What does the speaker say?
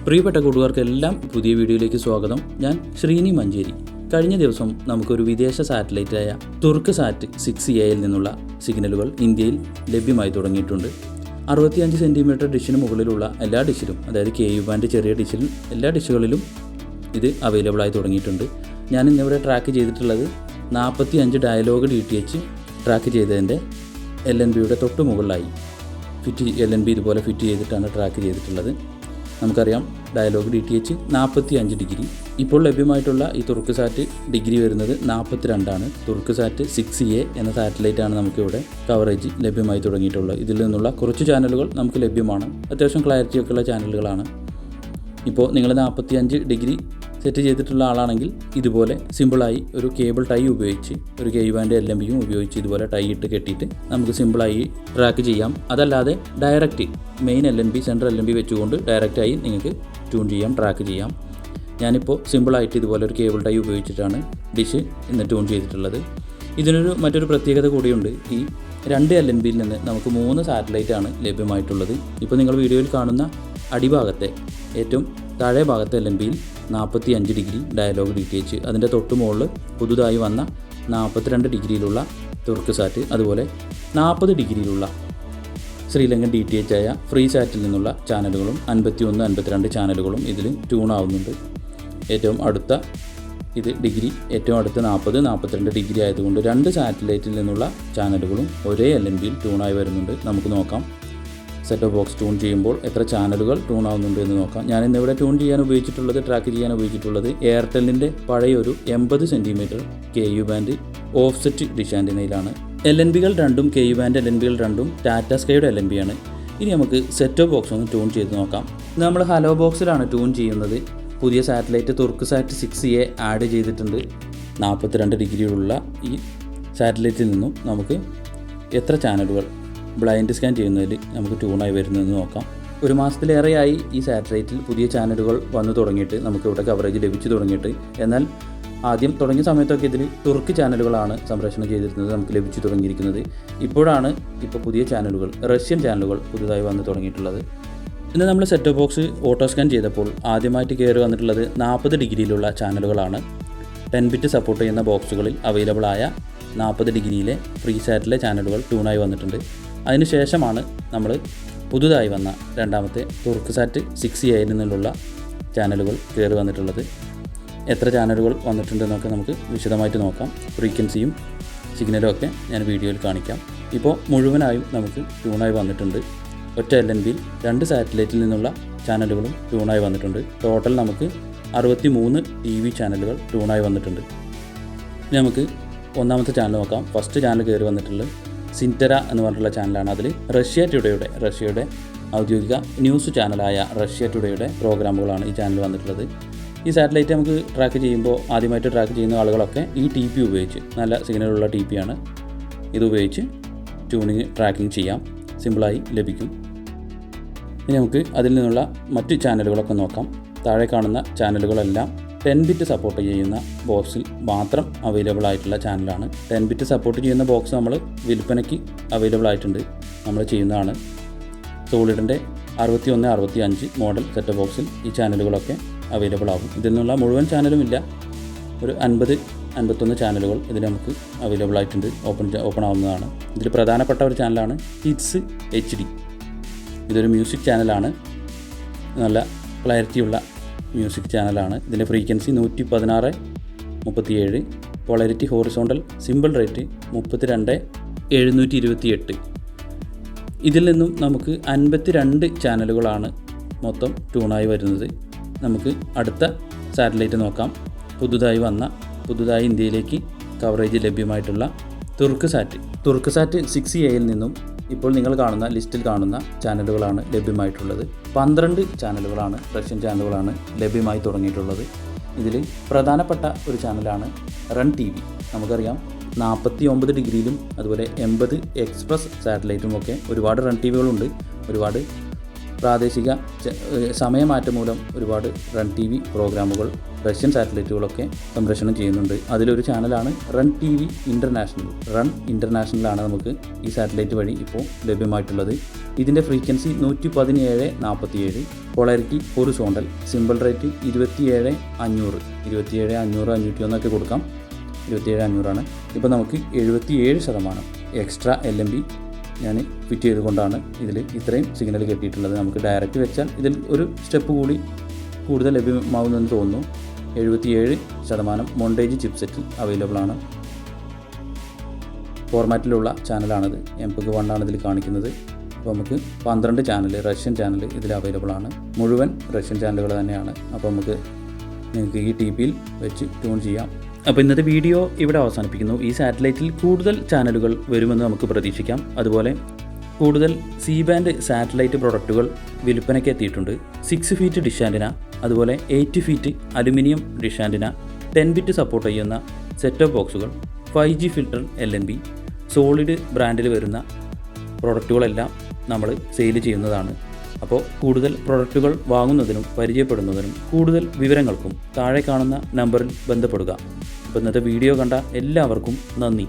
പ്രിയപ്പെട്ട കൂട്ടുകാർക്കെല്ലാം പുതിയ വീഡിയോയിലേക്ക് സ്വാഗതം. ഞാൻ ശ്രീനി മഞ്ചേരി. കഴിഞ്ഞ ദിവസം നമുക്കൊരു വിദേശ സാറ്റലൈറ്റായ തുർക്ക് സാറ്റ് 6Aയിൽ നിന്നുള്ള സിഗ്നലുകൾ ഇന്ത്യയിൽ ലഭ്യമായി തുടങ്ങിയിട്ടുണ്ട്. 65 സെൻറ്റിമീറ്റർ ഡിഷിന് മുകളിലുള്ള എല്ലാ ഡിഷിലും, അതായത് KU ബാൻഡ് ചെറിയ ഡിഷിലും എല്ലാ ഡിഷുകളിലും ഇത് അവൈലബിളായി തുടങ്ങിയിട്ടുണ്ട്. ഞാൻ ഇന്നിവിടെ ട്രാക്ക് ചെയ്തിട്ടുള്ളത് 45 ഡയലോഗ് DTH ട്രാക്ക് ചെയ്തതിൻ്റെ LNBയുടെ തൊട്ട് മുകളിലായി LNB ഇതുപോലെ ഫിറ്റ് ചെയ്തിട്ടാണ് ട്രാക്ക് ചെയ്തിട്ടുള്ളത്. നമുക്കറിയാം ഡയലോഗ് DTH 45 ഡിഗ്രി. ഇപ്പോൾ ലഭ്യമായിട്ടുള്ള ഈ തുർക്ക് സാറ്റ് ഡിഗ്രി വരുന്നത് 42 തുർക്ക് സാറ്റ് 6A എന്ന സാറ്റലൈറ്റാണ് നമുക്കിവിടെ കവറേജ് ലഭ്യമായി തുടങ്ങിയിട്ടുള്ളത്. ഇതിൽ നിന്നുള്ള കുറച്ച് ചാനലുകൾ നമുക്ക് ലഭ്യമാണ്. അത്യാവശ്യം ക്ലാരിറ്റിയൊക്കെയുള്ള ചാനലുകളാണ്. ഇപ്പോൾ നിങ്ങൾ 45 ഡിഗ്രി സെറ്റ് ചെയ്തിട്ടുള്ള ആളാണെങ്കിൽ ഇതുപോലെ സിമ്പിളായി ഒരു കേബിൾ ടൈ ഉപയോഗിച്ച് ഒരു KU ബാൻഡ് LNBയും ഉപയോഗിച്ച് ഇതുപോലെ ടൈ ഇട്ട് കെട്ടിയിട്ട് നമുക്ക് സിമ്പിളായി ട്രാക്ക് ചെയ്യാം. അതല്ലാതെ direct main LNB central LNB വെച്ചുകൊണ്ട് ഡയറക്റ്റായി നിങ്ങൾക്ക് ട്യൂൺ ചെയ്യാം, ട്രാക്ക് ചെയ്യാം. ഞാനിപ്പോൾ സിമ്പിളായിട്ട് ഇതുപോലെ ഒരു കേബിൾ ടൈ ഉപയോഗിച്ചിട്ടാണ് ഡിഷ് ഇന്ന് ട്യൂൺ ചെയ്തിട്ടുള്ളത്. മറ്റൊരു പ്രത്യേകത കൂടിയുണ്ട്. ഈ 2 LNBയിൽ നിന്ന് നമുക്ക് 3 സാറ്റലൈറ്റാണ് ലഭ്യമായിട്ടുള്ളത്. ഇപ്പോൾ നിങ്ങൾ വീഡിയോയിൽ കാണുന്ന അടിഭാഗത്തെ ഏറ്റവും താഴെ ഭാഗത്തെ LNBയിൽ 45 ഡിഗ്രി ഡയലോഗ് DTH, അതിൻ്റെ തൊട്ട് മുകളിൽ പുതുതായി വന്ന 42 ഡിഗ്രിയിലുള്ള തുർക്ക് സാറ്റ്, അതുപോലെ 40 ഡിഗ്രിയിലുള്ള ശ്രീലങ്കൻ DTH ആയ ഫ്രീ സാറ്റിൽ നിന്നുള്ള ചാനലുകളും 51, 52 ചാനലുകളും ഇതിൽ ട്യൂൺ ആവുന്നുണ്ട്. ഏറ്റവും അടുത്ത ഏറ്റവും അടുത്ത 40, 42 ഡിഗ്രി ആയതുകൊണ്ട് 2 സാറ്റലൈറ്റിൽ നിന്നുള്ള ചാനലുകളും ഒരേ LNBയിൽ ട്യൂണായി വരുന്നുണ്ട്. നമുക്ക് നോക്കാം സെറ്റ് ഓഫ് ബോക്സ് ട്യൂൺ ചെയ്യുമ്പോൾ എത്ര ചാനലുകൾ ട്യൂൺ ആവുന്നുണ്ട് എന്ന് നോക്കാം. ഞാൻ ഇന്നിവിടെ ട്യൂൺ ചെയ്യാൻ ഉപയോഗിച്ചിട്ടുള്ളത്, ട്രാക്ക് ചെയ്യാൻ ഉപയോഗിച്ചിട്ടുള്ളത് എയർടെല്ലിൻ്റെ പഴയൊരു 80 centimetre KU band offset dish ആൻറ്റിനയിലാണ്. LNBകൾ രണ്ടും KU ബാൻഡ് LNBകൾ രണ്ടും ടാറ്റ സ്കൈയുടെ LNB ആണ്. ഇനി നമുക്ക് സെറ്റ് ഓഫ് ബോക്സ് ഒന്ന് ട്യൂൺ ചെയ്ത് നോക്കാം. നമ്മൾ ഹലോ ബോക്സിലാണ് ട്യൂൺ ചെയ്യുന്നത്. പുതിയ സാറ്റലൈറ്റ് തുർക്ക് സാറ്റ് 6A ആഡ് ചെയ്തിട്ടുണ്ട്. 42 ഡിഗ്രിയിലുള്ള ഈ സാറ്റലൈറ്റിൽ നിന്നും നമുക്ക് എത്ര ചാനലുകൾ ബ്ലൈൻഡ് സ്കാൻ ചെയ്യുന്നതിൽ നമുക്ക് ട്യൂണായി വരുന്നതെന്ന് നോക്കാം. ഒരു മാസത്തിലേറെയായി ഈ സാറ്റലൈറ്റിൽ പുതിയ ചാനലുകൾ വന്നു തുടങ്ങിയിട്ട്, നമുക്കിവിടെ കവറേജ് ലഭിച്ചു തുടങ്ങിയിട്ട്. എന്നാൽ ആദ്യം തുടങ്ങിയ സമയത്തൊക്കെ ഇതിൽ തുർക്ക് ചാനലുകളാണ് സംപ്രേഷണം ചെയ്തിരുന്നത് നമുക്ക് ലഭിച്ചു തുടങ്ങിയിരിക്കുന്നത്. ഇപ്പോൾ പുതിയ ചാനലുകൾ, റഷ്യൻ ചാനലുകൾ പുതുതായി വന്നു തുടങ്ങിയിട്ടുള്ളത്. ഇന്ന് നമ്മൾ set of box auto scan ചെയ്തപ്പോൾ ആദ്യമായിട്ട് കയറി വന്നിട്ടുള്ളത് 40 ഡിഗ്രിയിലുള്ള ചാനലുകളാണ്. 10 ബിറ്റ് സപ്പോർട്ട് ചെയ്യുന്ന ബോക്സുകളിൽ അവൈലബിൾ ആയ 40 ഡിഗ്രിയിലെ ഫ്രീ സാറ്റിലെ ചാനലുകൾ ട്യൂണായി വന്നിട്ടുണ്ട്. അതിനുശേഷമാണ് നമ്മൾ പുതുതായി വന്ന രണ്ടാമത്തെ തുർക്ക് സാറ്റ് 6Aയിൽ നിന്നുള്ള ചാനലുകൾ കയറി വന്നിട്ടുള്ളത്. എത്ര ചാനലുകൾ വന്നിട്ടുണ്ടെന്നൊക്കെ നമുക്ക് വിശദമായിട്ട് നോക്കാം. ഫ്രീക്വൻസിയും സിഗ്നലും ഒക്കെ ഞാൻ വീഡിയോയിൽ കാണിക്കാം. ഇപ്പോൾ മുഴുവനായും നമുക്ക് ട്യൂണായി വന്നിട്ടുണ്ട്. ഒറ്റ LNBയിൽ 2 സാറ്റലൈറ്റിൽ നിന്നുള്ള ചാനലുകളും ട്യൂണായി വന്നിട്ടുണ്ട്. ടോട്ടൽ നമുക്ക് 63 TV ചാനലുകൾ ട്യൂണായി വന്നിട്ടുണ്ട്. ഇനി നമുക്ക് ഒന്നാമത്തെ ചാനൽ നോക്കാം. ഫസ്റ്റ് ചാനൽ കയറി വന്നിട്ടുള്ളത് സിൻറ്റര എന്ന് പറഞ്ഞിട്ടുള്ള ചാനലാണ്. അതിൽ റഷ്യയുടെ ഔദ്യോഗിക ന്യൂസ് ചാനലായ റഷ്യ ടുഡേയുടെ പ്രോഗ്രാമുകളാണ് ഈ ചാനൽ വന്നിട്ടുള്ളത്. ഈ സാറ്റലൈറ്റ് നമുക്ക് ട്രാക്ക് ചെയ്യുമ്പോൾ ആദ്യമായിട്ട് ട്രാക്ക് ചെയ്യുന്ന ആളുകളൊക്കെ ഈ TP ഉപയോഗിച്ച്, നല്ല സിഗ്നലുള്ള TP ആണ്, ഇതുപയോഗിച്ച് ട്രാക്കിംഗ് ചെയ്യാം. സിമ്പിളായി ലഭിക്കും. ഇനി നമുക്ക് അതിൽ നിന്നുള്ള മറ്റ് ചാനലുകളൊക്കെ നോക്കാം. താഴെ കാണുന്ന ചാനലുകളെല്ലാം 10 ബിറ്റ് സപ്പോർട്ട് ചെയ്യുന്ന ബോക്സിൽ മാത്രം അവൈലബിൾ ആയിട്ടുള്ള ചാനലാണ്. 10 ബിറ്റ് സപ്പോർട്ട് ചെയ്യുന്ന ബോക്സ് നമ്മൾ വിൽപ്പനയ്ക്ക് അവൈലബിൾ ആയിട്ടുണ്ട്, നമ്മൾ ചെയ്യുന്നതാണ്. സോളിഡിൻ്റെ 61, 65 മോഡൽ സെറ്റ് ബോക്സിൽ ഈ ചാനലുകളൊക്കെ അവൈലബിൾ ആകും. ഇതിൽ നിന്നുള്ള മുഴുവൻ ചാനലും ഇല്ല, ഒരു 50, 51 ചാനലുകൾ ഇതിൽ നമുക്ക് അവൈലബിൾ ആയിട്ടുണ്ട്, ഓപ്പൺ ആവുന്നതാണ്. ഇതിൽ പ്രധാനപ്പെട്ട ഒരു ചാനലാണ് ഹിറ്റ്സ് HD. ഇതൊരു മ്യൂസിക് ചാനലാണ്, നല്ല ക്ലാരിറ്റിയുള്ള മ്യൂസിക് ചാനലാണ്. ഇതിൻ്റെ frequency 116, 37, polarity horizontal, simple rate 32, 728. ഇതിൽ നിന്നും നമുക്ക് 52 ചാനലുകളാണ് മൊത്തം ട്യൂണായി വരുന്നത്. നമുക്ക് അടുത്ത സാറ്റലൈറ്റ് നോക്കാം. പുതുതായി ഇന്ത്യയിലേക്ക് കവറേജ് ലഭ്യമായിട്ടുള്ള തുർക്ക് സാറ്റ് 6Aയിൽ നിന്നും ഇപ്പോൾ നിങ്ങൾ കാണുന്ന ലിസ്റ്റിൽ കാണുന്ന ചാനലുകളാണ് ലഭ്യമായിട്ടുള്ളത്. 12 ചാനലുകളാണ്, റഷ്യൻ ചാനലുകളാണ് ലഭ്യമായി തുടങ്ങിയിട്ടുള്ളത്. ഇതിൽ പ്രധാനപ്പെട്ട ഒരു ചാനലാണ് റൺ TV. നമുക്കറിയാം 49 ഡിഗ്രിയിലും അതുപോലെ 80 എക്സ്പ്രസ് സാറ്റലൈറ്റും ഒക്കെ ഒരുപാട് റൺ TVകളുണ്ട്. ഒരുപാട് പ്രാദേശിക സമയമാറ്റം മൂലം ഒരുപാട് റൺ TV പ്രോഗ്രാമുകൾ റഷ്യൻ സാറ്റലൈറ്റുകളൊക്കെ സംപ്രേഷണം ചെയ്യുന്നുണ്ട്. അതിലൊരു ചാനലാണ് റൺ TV ഇൻ്റർനാഷണൽ. റൺ ഇൻ്റർനാഷണലാണ് നമുക്ക് ഈ സാറ്റലൈറ്റ് വഴി ഇപ്പോൾ ലഭ്യമായിട്ടുള്ളത്. ഇതിൻ്റെ frequency 117.47, polarity horizontal, simple rate 27,500, 501 കൊടുക്കാം. 27,500 ഇപ്പോൾ നമുക്ക് 77% എക്സ്ട്രാ LMB ഞാൻ ഫിറ്റ് ചെയ്തുകൊണ്ടാണ് ഇതിൽ ഇത്രയും സിഗ്നൽ കെട്ടിയിട്ടുള്ളത്. നമുക്ക് ഡയറക്റ്റ് വെച്ചാൽ ഇതിൽ ഒരു സ്റ്റെപ്പ് കൂടി കൂടുതൽ ലഭ്യമാവുമെന്ന് തോന്നുന്നു. 77% മൊണ്ടേജ് ചിപ്സെറ്റ് അവൈലബിൾ ആണ്. ഫോർമാറ്റിലുള്ള ചാനലാണിത്. MPEG-1 ആണ് ഇതിൽ കാണിക്കുന്നത്. അപ്പോൾ നമുക്ക് 12 ചാനൽ, റഷ്യൻ ചാനൽ ഇതിൽ അവൈലബിൾ ആണ്. മുഴുവൻ റഷ്യൻ ചാനലുകൾ തന്നെയാണ്. അപ്പോൾ നമുക്ക് നിങ്ങൾക്ക് ഈ TPയിൽ വെച്ച് ട്യൂൺ ചെയ്യാം. അപ്പോൾ ഇന്നത്തെ വീഡിയോ ഇവിടെ അവസാനിപ്പിക്കുന്നു. ഈ സാറ്റലൈറ്റിൽ കൂടുതൽ ചാനലുകൾ വരുമെന്ന് നമുക്ക് പ്രതീക്ഷിക്കാം. അതുപോലെ കൂടുതൽ C-band സാറ്റലൈറ്റ് പ്രൊഡക്റ്റുകൾ വിൽപ്പനയ്ക്ക് എത്തിയിട്ടുണ്ട്. 6 ഫീറ്റ് ഡിഷ് ആൻറ്റിന, അതുപോലെ 8 feet aluminium dish antenna, 10 bit support ചെയ്യുന്ന സെറ്റ് ഓഫ് ബോക്സുകൾ, 5G ഫിൽട്ടർ LNB, സോളിഡ് ബ്രാൻഡിൽ വരുന്ന പ്രൊഡക്റ്റുകളെല്ലാം നമ്മൾ സെയിൽ ചെയ്യുന്നതാണ്. അപ്പോൾ കൂടുതൽ പ്രൊഡക്റ്റുകൾ വാങ്ങുന്നതിനും പരിചയപ്പെടുന്നതിനും കൂടുതൽ വിവരങ്ങൾക്കും താഴെ കാണുന്ന നമ്പറിൽ ബന്ധപ്പെടുക. അപ്പോൾ ഇന്നത്തെ വീഡിയോ കണ്ട എല്ലാവർക്കും നന്ദി.